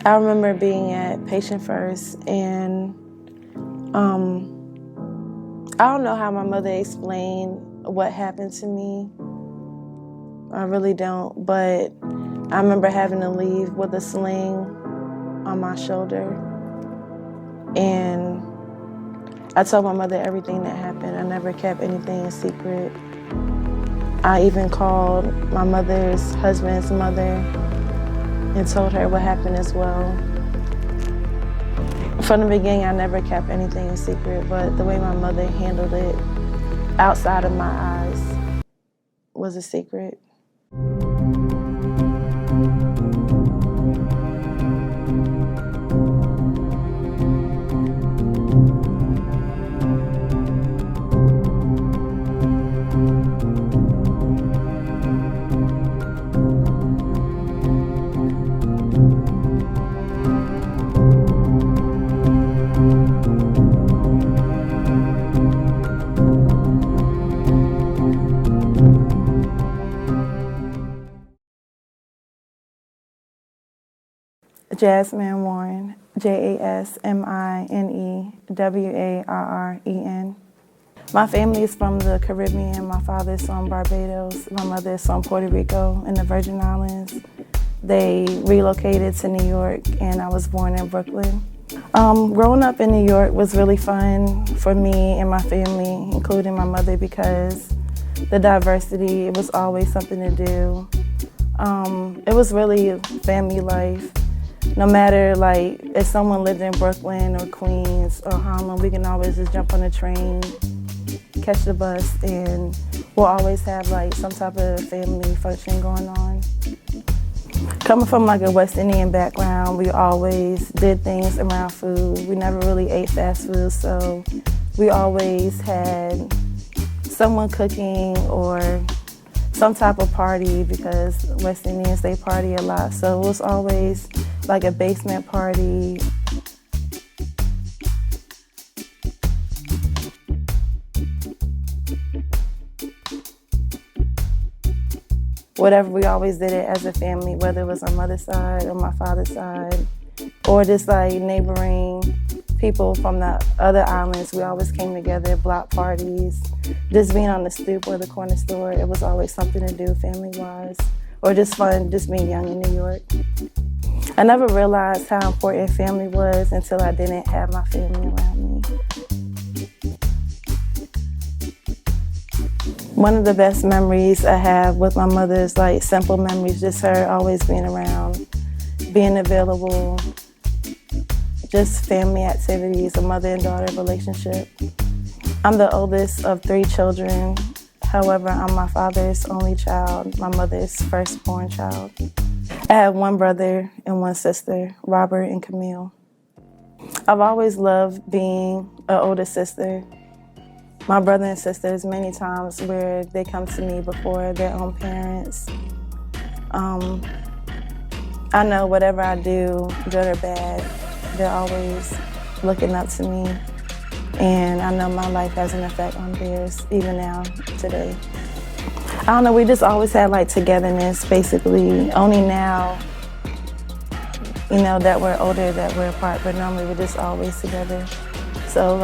I remember being at Patient First, and I don't know how my mother explained what happened to me. I really don't, but I remember having to leave with a sling on my shoulder. And I told my mother everything that happened. I never kept anything a secret. I even called my mother's husband's mother and told her what happened as well. From the beginning, I never kept anything a secret, but the way my mother handled it outside of my eyes was a secret. Jasmine Warren, Jasminewarren. My family is from the Caribbean. My father is from Barbados. My mother is from Puerto Rico and the Virgin Islands. They relocated to New York, and I was born in Brooklyn. Growing up in New York was really fun for me and my family, including my mother, because the diversity, it was always something to do. It was really family life. No matter if someone lived in Brooklyn or Queens or Harlem, we can always just jump on the train, catch the bus, and we'll always have some type of family function going on. Coming from a West Indian background, we always did things around food. We never really ate fast food, so we always had someone cooking or some type of party, because West Indians, they party a lot. So it was always a basement party. Whatever, we always did it as a family, whether it was on mother's side or my father's side, or just neighboring people from the other islands. We always came together, block parties, just being on the stoop or the corner store. It was always something to do family-wise, or just fun, just being young in New York. I never realized how important family was until I didn't have my family around me. One of the best memories I have with my mother is simple memories, just her always being around, being available, just family activities, a mother and daughter relationship. I'm the oldest of 3 children. However, I'm my father's only child, my mother's firstborn child. I have 1 brother and 1 sister, Robert and Camille. I've always loved being an older sister. My brother and sisters, many times where they come to me before their own parents. I know whatever I do, good or bad, they're always looking up to me. And I know my life has an effect on theirs, even now, today. I don't know, we just always had togetherness, basically. Only now, that we're older, that we're apart, but normally we're just always together. So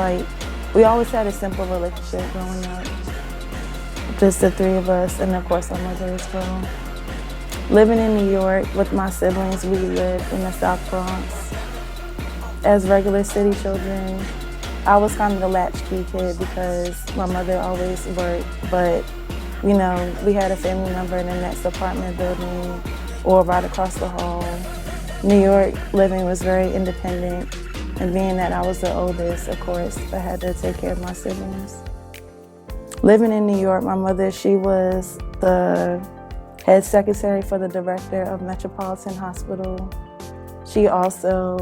we always had a simple relationship growing up. Just the 3 of us, and of course our mother as well. Living in New York with my siblings, we lived in the South Bronx. As regular city children, I was kind of the latchkey kid because my mother always worked, but we had a family member in the next apartment building or right across the hall. New York living was very independent, and being that I was the oldest, of course, I had to take care of my siblings. Living in New York, my mother, she was the head secretary for the director of Metropolitan Hospital. She also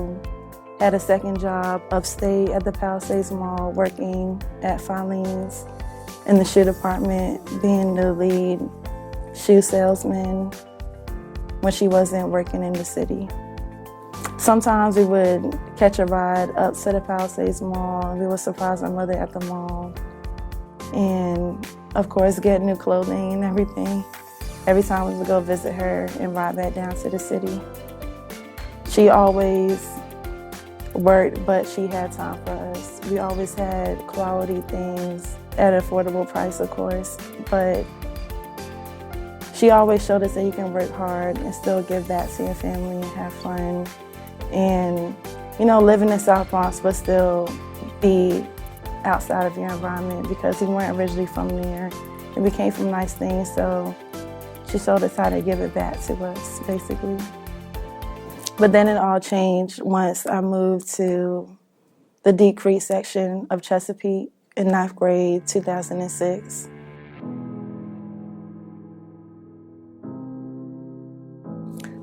had a second job upstate at the Palisades Mall, working at Filene's in the shoe department, being the lead shoe salesman when she wasn't working in the city. Sometimes we would catch a ride up to the Palisades Mall, and we would surprise my mother at the mall. And of course, get new clothing and everything every time we would go visit her and ride back down to the city. She always worked, but she had time for us. We always had quality things at an affordable price, of course, but she always showed us that you can work hard and still give back to your family and have fun. And, you know, live in the South Bronx, but still be outside of your environment, because we weren't originally from there. And we came from nice things, so she showed us how to give it back to us, basically. But then it all changed once I moved to the Deep Creek section of Chesapeake in 9th grade, 2006.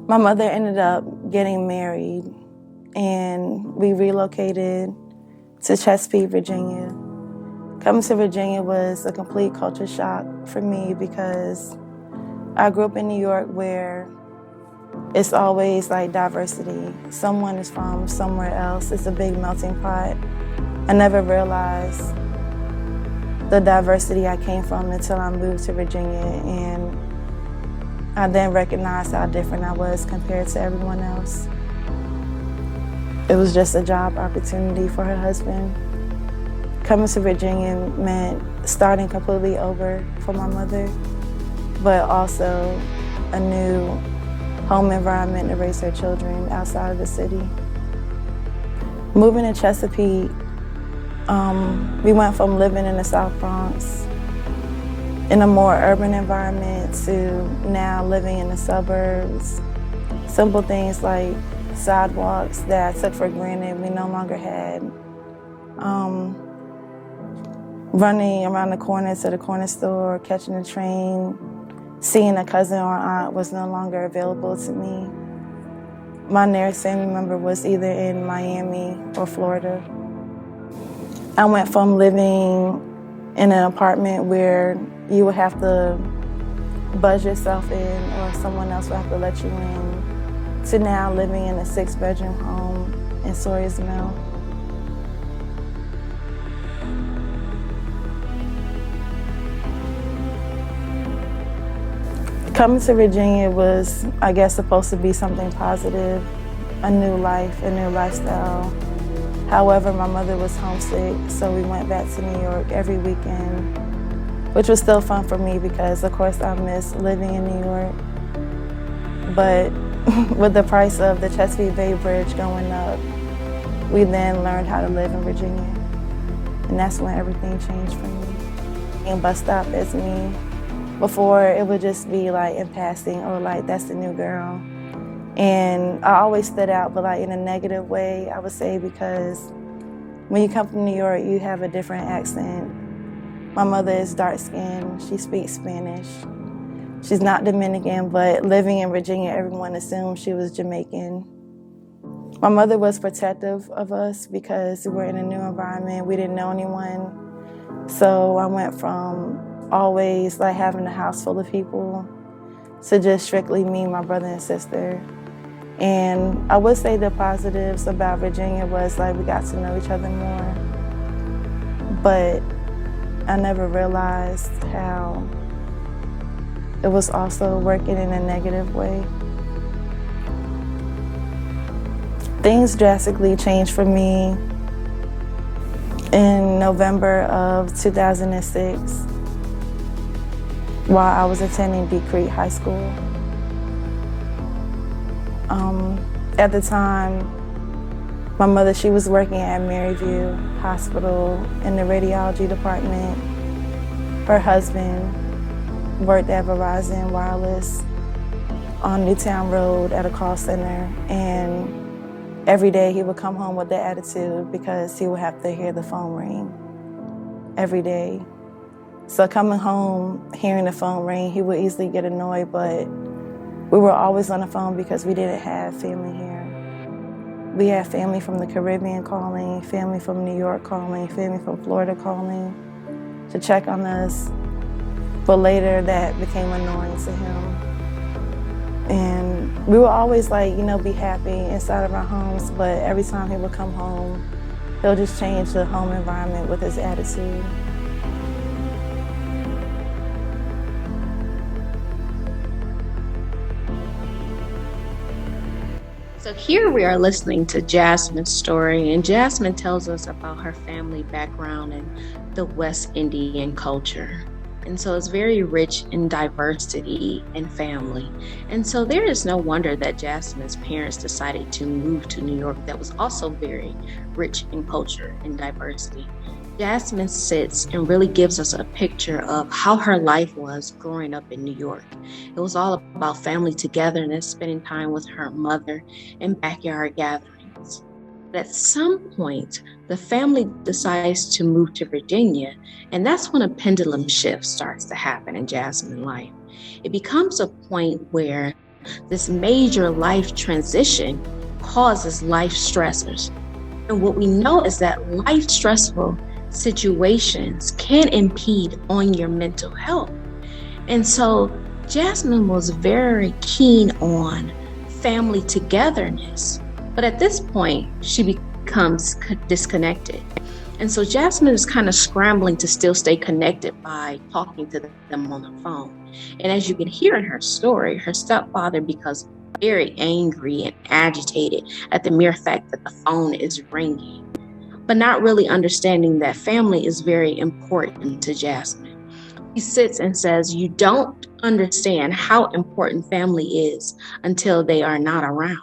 My mother ended up getting married, and we relocated to Chesapeake, Virginia. Coming to Virginia was a complete culture shock for me, because I grew up in New York, where it's always like diversity. Someone is from somewhere else. It's a big melting pot. I never realized the diversity I came from until I moved to Virginia, and I then recognized how different I was compared to everyone else. It was just a job opportunity for her husband. Coming to Virginia meant starting completely over for my mother, but also a new home environment to raise her children outside of the city. Moving to Chesapeake, we went from living in the South Bronx in a more urban environment to now living in the suburbs. Simple things like sidewalks that I took for granted we no longer had. Running around the corner to the corner store, catching a train, seeing a cousin or aunt was no longer available to me. My nearest family member was either in Miami or Florida. I went from living in an apartment where you would have to buzz yourself in or someone else would have to let you in, to now living in a 6-bedroom home in Sawyers Mill. Coming to Virginia was, I guess, supposed to be something positive, a new life, a new lifestyle. However, my mother was homesick, so we went back to New York every weekend, which was still fun for me because, of course, I miss living in New York. But with the price of the Chesapeake Bay Bridge going up, we then learned how to live in Virginia. And that's when everything changed for me. And bus stop as me. Before, it would just be like in passing, or like, that's the new girl. And I always stood out, but like in a negative way, I would say, because when you come from New York, you have a different accent. My mother is dark-skinned, she speaks Spanish. She's not Dominican, but living in Virginia, everyone assumed she was Jamaican. My mother was protective of us because we were in a new environment, we didn't know anyone. So I went from always like having a house full of people to just strictly me, my brother and sister. And I would say the positives about Virginia was like we got to know each other more, but I never realized how it was also working in a negative way. Things drastically changed for me in November of 2006 while I was attending Deep Creek High School. At the time, my mother, she was working at Maryview Hospital in the radiology department. Her husband worked at Verizon Wireless on Newtown Road at a call center, and every day he would come home with that attitude because he would have to hear the phone ring every day. So coming home, hearing the phone ring, he would easily get annoyed, but we were always on the phone because we didn't have family here. We had family from the Caribbean calling, family from New York calling, family from Florida calling to check on us. But later that became annoying to him. And we would always be happy inside of our homes, but every time he would come home, he'll just change the home environment with his attitude. So here we are listening to Jasmine's story, and Jasmine tells us about her family background and the West Indian culture. And so it's very rich in diversity and family. And so there is no wonder that Jasmine's parents decided to move to New York that was also very rich in culture and diversity. Jasmine sits and really gives us a picture of how her life was growing up in New York. It was all about family togetherness, spending time with her mother, and backyard gatherings. But at some point, the family decides to move to Virginia, and that's when a pendulum shift starts to happen in Jasmine's life. It becomes a point where this major life transition causes life stressors. And what we know is that life stressful situations can impede on your mental health. And so Jasmine was very keen on family togetherness. But at this point, she becomes disconnected. And so Jasmine is kind of scrambling to still stay connected by talking to them on the phone. And as you can hear in her story, her stepfather becomes very angry and agitated at the mere fact that the phone is ringing, but not really understanding that family is very important to Jasmine. He sits and says, "You don't understand how important family is until they are not around."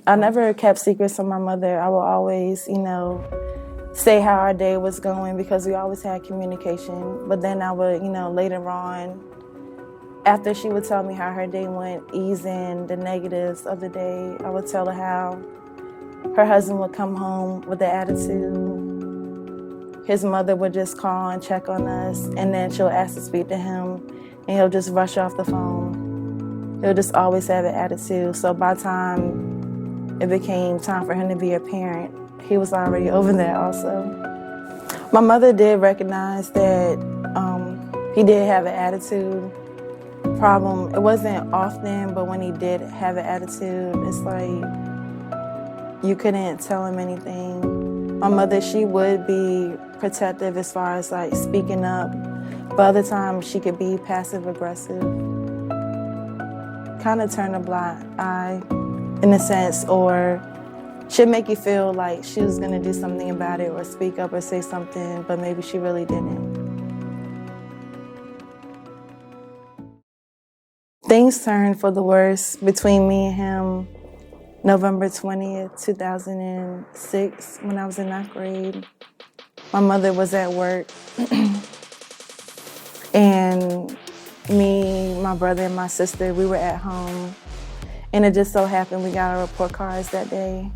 I never kept secrets from my mother. I would always, say how our day was going because we always had communication. But then I would, later on, after she would tell me how her day went, easing the negatives of the day, I would tell her how her husband would come home with the attitude. His mother would just call and check on us, and then she'll ask to speak to him, and he'll just rush off the phone. He'll just always have an attitude. So by the time it became time for him to be a parent, he was already over there also. My mother did recognize that he did have an attitude problem. It wasn't often, but when he did have an attitude, it's like you couldn't tell him anything. My mother, she would be protective as far as like speaking up, but other times she could be passive aggressive. Kind of turn a blind eye in a sense, or she'd make you feel like she was gonna do something about it or speak up or say something, but maybe she really didn't. Things turned for the worse between me and him November 20th, 2006, when I was in 9th grade. My mother was at work, and me, my brother, and my sister, we were at home. And it just so happened we got our report cards that day.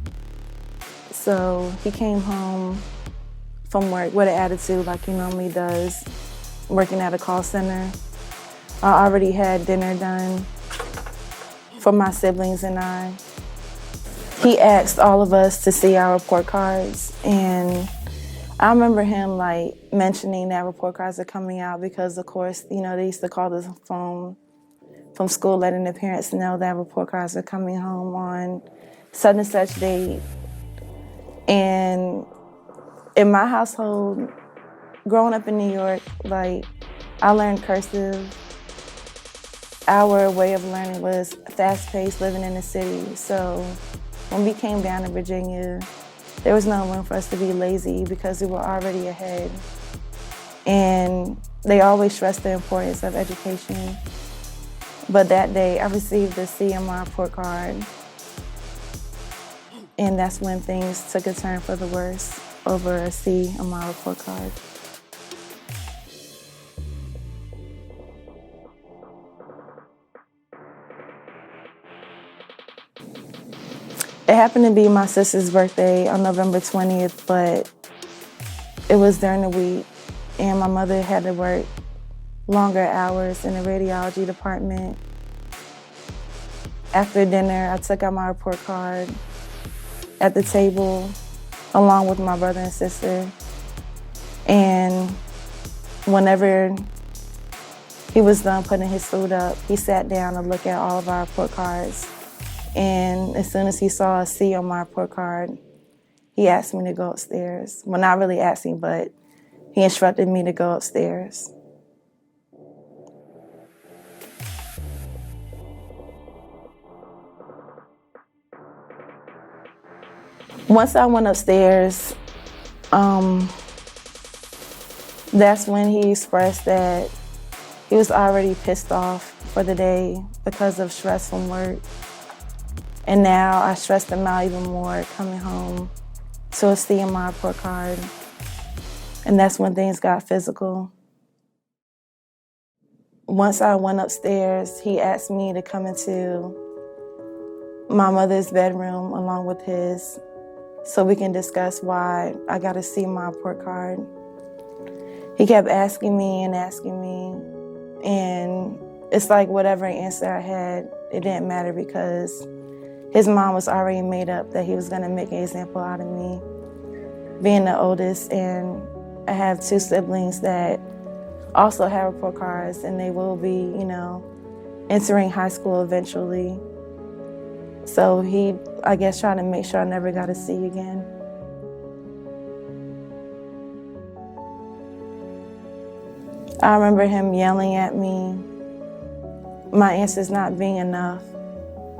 So he came home from work with an attitude like he normally does, working at a call center. I already had dinner done for my siblings and I. He asked all of us to see our report cards, and I remember him like mentioning that report cards are coming out because, of course, they used to call the phone from school letting the parents know that report cards are coming home on such and such date. And in my household, growing up in New York, like, I learned cursive. Our way of learning was fast-paced, living in the city. So when we came down to Virginia, there was no room for us to be lazy because we were already ahead. And they always stressed the importance of education. But that day, I received a C on my report card. And that's when things took a turn for the worse over a C on my report card. It happened to be my sister's birthday on November 20th, but it was during the week, and my mother had to work longer hours in the radiology department. After dinner, I took out my report card at the table along with my brother and sister. And whenever he was done putting his food up, he sat down to look at all of our report cards. And as soon as he saw a C on my report card, he asked me to go upstairs. Well, not really asking, but he instructed me to go upstairs. Once I went upstairs, that's when he expressed that he was already pissed off for the day because of stress from work. And now I stressed him out even more coming home to a C in my report card. And that's when things got physical. Once I went upstairs, he asked me to come into my mother's bedroom along with his so we can discuss why I got a C in my report card. He kept asking me, and it's like whatever answer I had, it didn't matter because his mom was already made up that he was gonna make an example out of me, being the oldest, and I have 2 siblings that also have report cards, and they will be, entering high school eventually. So he, I guess, tried to make sure I never got a C again. I remember him yelling at me, my answers not being enough,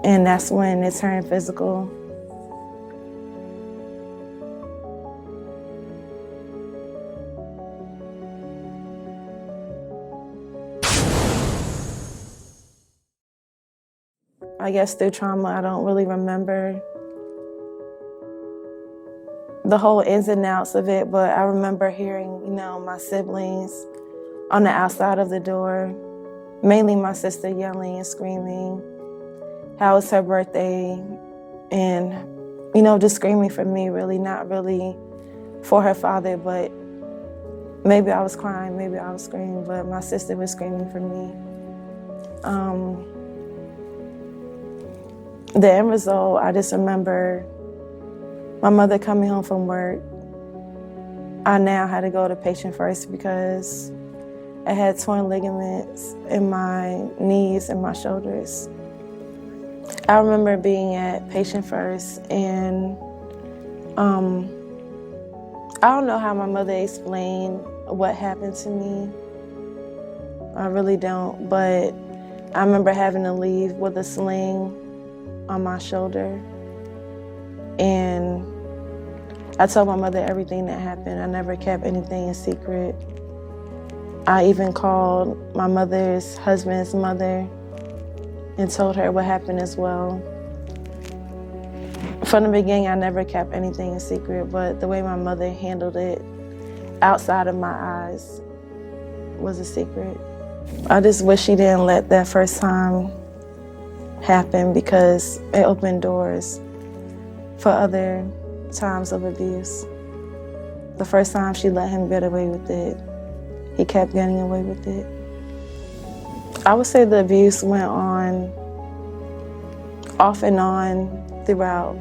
and that's when it turned physical. I guess through trauma, I don't really remember the whole ins and outs of it, but I remember hearing, my siblings on the outside of the door, mainly my sister yelling and screaming how it's her birthday, and, just screaming for me, really, not really for her father, but maybe I was crying, maybe I was screaming, but my sister was screaming for me. The end result, I just remember my mother coming home from work. I now had to go to patient first because I had torn ligaments in my knees and my shoulders. I remember being at patient first, and I don't know how my mother explained what happened to me. I really don't, but I remember having to leave with a sling on my shoulder, and I told my mother everything that happened. I never kept anything in secret. I even called my mother's husband's mother and told her what happened as well. From the beginning, I never kept anything in secret, but the way my mother handled it outside of my eyes was a secret. I just wish she didn't let that first time happen because it opened doors for other times of abuse. The first time she let him get away with it, he kept getting away with it. I would say the abuse went on off and on throughout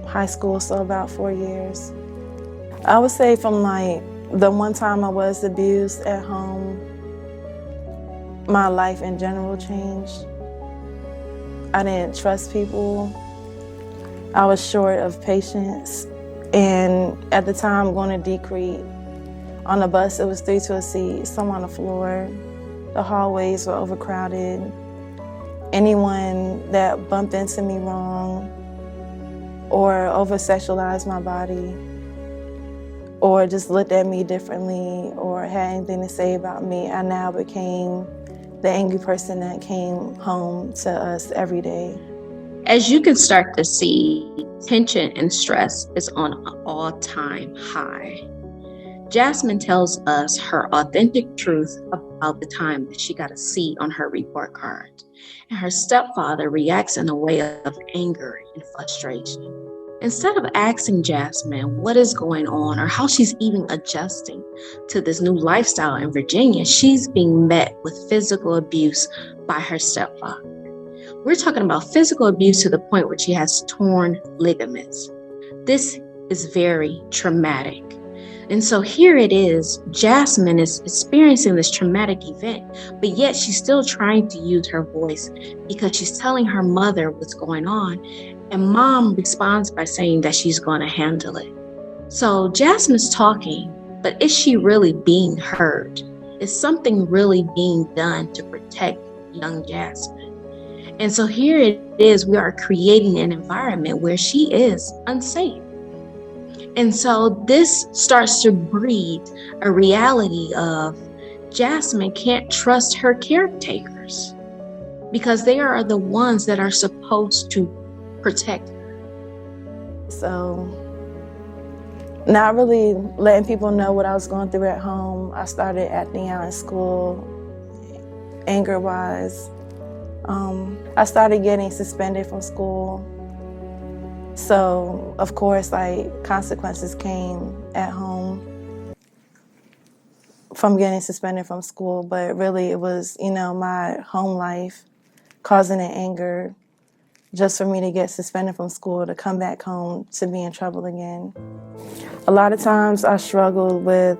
high school, so about 4 years. I would say from the one time I was abused at home, my life in general changed. I didn't trust people. I was short of patience. And at the time, going to Decrete, on the bus, it was 3 to a seat, some on the floor. The hallways were overcrowded. Anyone that bumped into me wrong or over-sexualized my body or just looked at me differently or had anything to say about me, I now became the angry person that came home to us every day. As you can start to see, tension and stress is on an all-time high. Jasmine tells us her authentic truth about the time that she got a C on her report card, and her stepfather reacts in a way of anger and frustration. Instead of asking Jasmine what is going on or how she's even adjusting to this new lifestyle in Virginia, she's being met with physical abuse by her stepfather. We're talking about physical abuse to the point where she has torn ligaments. This is very traumatic. And so here it is, Jasmine is experiencing this traumatic event, but yet she's still trying to use her voice because she's telling her mother what's going on. And mom responds by saying that she's going to handle it. So Jasmine's talking, but is she really being heard? Is something really being done to protect young Jasmine? And so here it is, we are creating an environment where she is unsafe. And so this starts to breed a reality of Jasmine can't trust her caretakers because they are the ones that are supposed to protect her. So, not really letting people know what I was going through at home, I started acting out in school, anger-wise. I started getting suspended from school. So, of course, like, consequences came at home from getting suspended from school, but really it was, my home life causing an anger just for me to get suspended from school, to come back home to be in trouble again. A lot of times I struggled with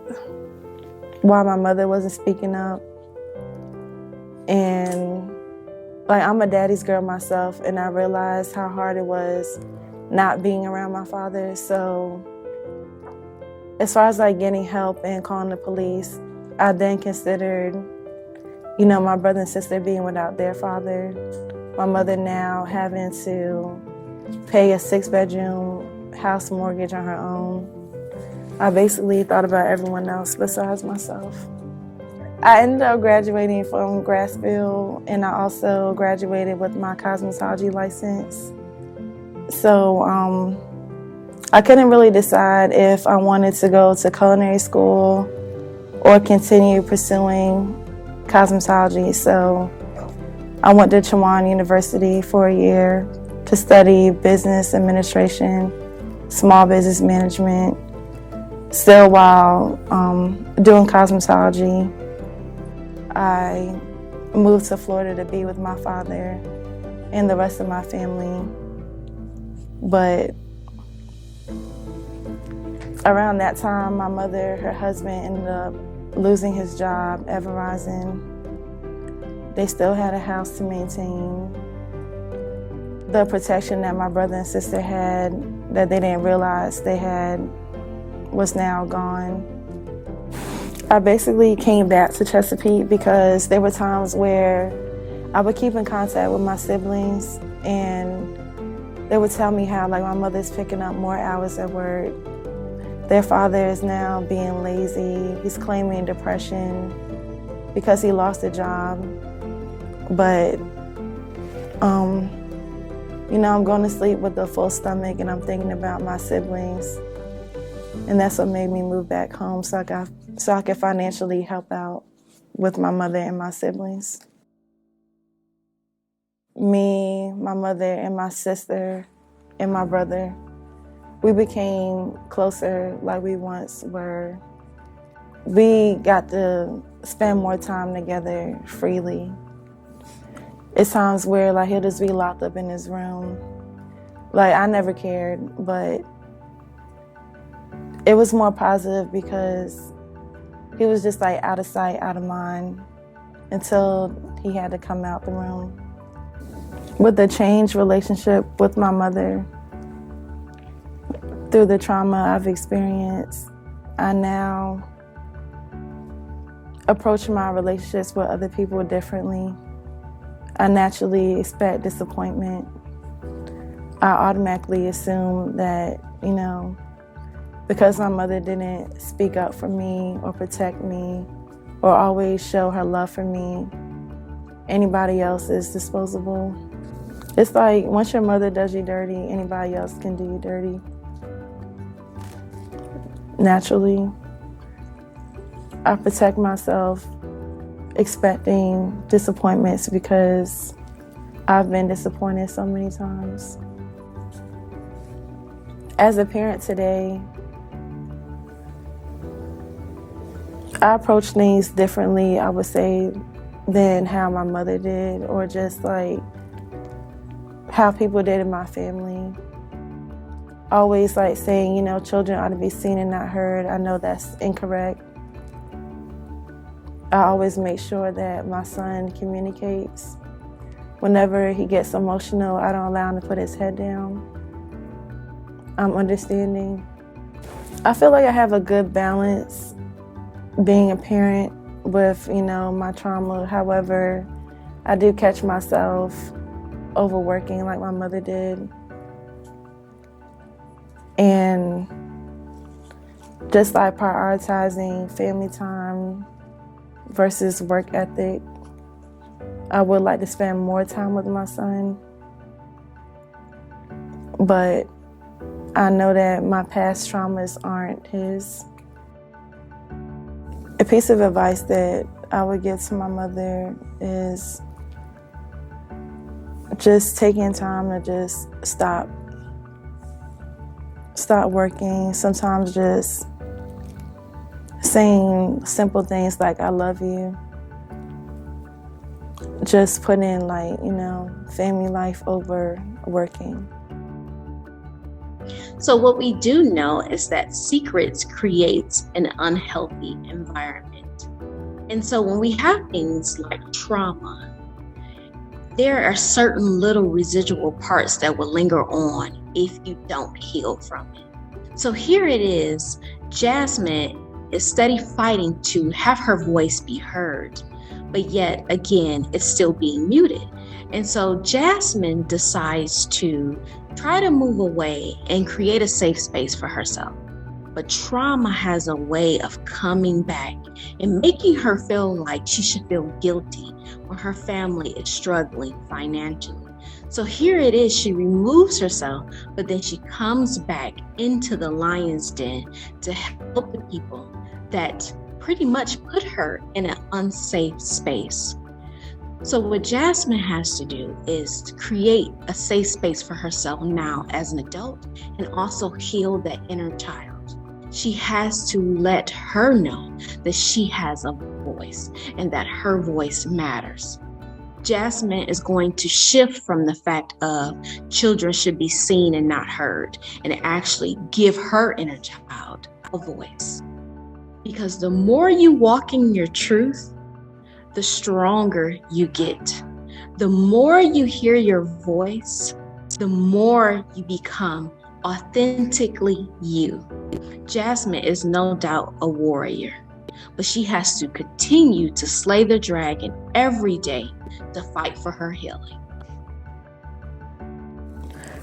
why my mother wasn't speaking up. And like, I'm a daddy's girl myself, and I realized how hard it was not being around my father. So as far as like getting help and calling the police, I then considered, my brother and sister being without their father, my mother now having to pay a 6-bedroom house mortgage on her own. I basically thought about everyone else besides myself. I ended up graduating from grad school, and I also graduated with my cosmetology license. So I couldn't really decide if I wanted to go to culinary school or continue pursuing cosmetology. So I went to Chowan University for a year to study business administration, small business management, still while doing cosmetology. I moved to Florida to be with my father and the rest of my family. But around that time, my mother, her husband ended up losing his job at Verizon. They still had a house to maintain. The protection that my brother and sister had that they didn't realize they had was now gone. I basically came back to Chesapeake because there were times where I would keep in contact with my siblings, and they would tell me how like my mother's picking up more hours at work. Their father is now being lazy. He's claiming depression because he lost a job. But, I'm going to sleep with a full stomach, and I'm thinking about my siblings. And that's what made me move back home so I could financially help out with my mother and my siblings. Me, my mother, and my sister, and my brother, we became closer like we once were. We got to spend more time together freely. It's times where like he'll just be locked up in his room. Like, I never cared, but it was more positive because he was just like out of sight, out of mind until he had to come out the room. With the changed relationship with my mother, through the trauma I've experienced, I now approach my relationships with other people differently. I naturally expect disappointment. I automatically assume that, because my mother didn't speak up for me or protect me or always show her love for me, anybody else is disposable. It's like once your mother does you dirty, anybody else can do you dirty. Naturally, I protect myself expecting disappointments because I've been disappointed so many times. As a parent today, I approach things differently, I would say, than how my mother did, or just like how people did in my family. Always like saying, children ought to be seen and not heard. I know that's incorrect. I always make sure that my son communicates. Whenever he gets emotional, I don't allow him to put his head down. I'm understanding. I feel like I have a good balance being a parent with, my trauma. However, I do catch myself overworking like my mother did. And just like prioritizing family time versus work ethic. I would like to spend more time with my son, but I know that my past traumas aren't his. A piece of advice that I would give to my mother is just taking time to just stop working. Sometimes just saying simple things like, I love you. Just putting family life over working. So what we do know is that secrets creates an unhealthy environment. And so when we have things like trauma, there are certain little residual parts that will linger on if you don't heal from it. So here it is, Jasmine is steady fighting to have her voice be heard, but yet again, it's still being muted. And so Jasmine decides to try to move away and create a safe space for herself. But trauma has a way of coming back and making her feel like she should feel guilty when her family is struggling financially. So here it is, she removes herself, but then she comes back into the lion's den to help the people that pretty much put her in an unsafe space. So what Jasmine has to do is to create a safe space for herself now as an adult and also heal that inner child. She has to let her know that she has a voice and that her voice matters. Jasmine is going to shift from the fact of children should be seen and not heard and actually give her inner child a voice. Because the more you walk in your truth, the stronger you get. The more you hear your voice, the more you become authentically you. Jasmine is no doubt a warrior, but she has to continue to slay the dragon every day to fight for her healing.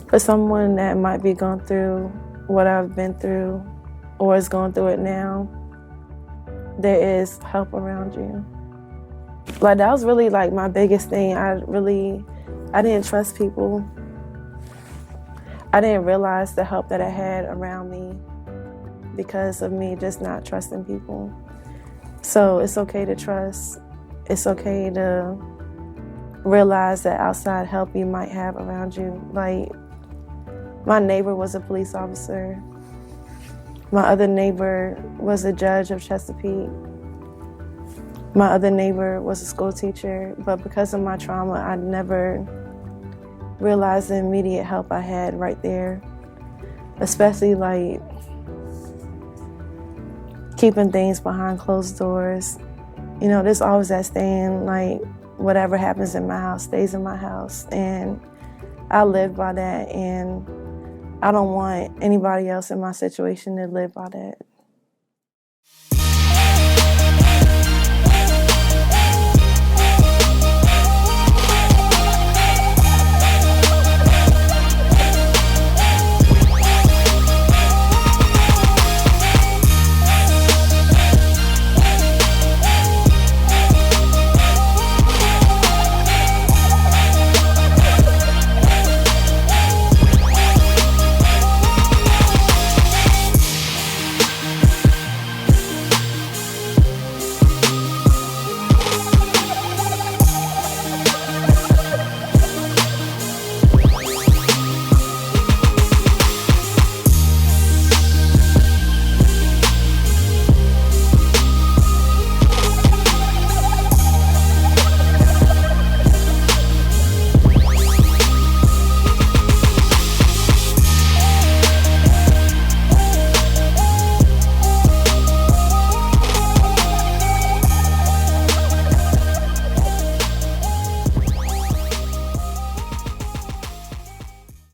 For someone that might be going through what I've been through or is going through it now, there is help around you. Like, that was really like my biggest thing. I didn't trust people. I didn't realize the help that I had around me because of me just not trusting people. So it's okay to trust. It's okay to realize that outside help you might have around you. Like, my neighbor was a police officer. My other neighbor was a judge of Chesapeake. My other neighbor was a school teacher, but because of my trauma, I never realized the immediate help I had right there, especially like keeping things behind closed doors. You know, there's always that saying, like, whatever happens in my house stays in my house, and I live by that, and I don't want anybody else in my situation to live by that.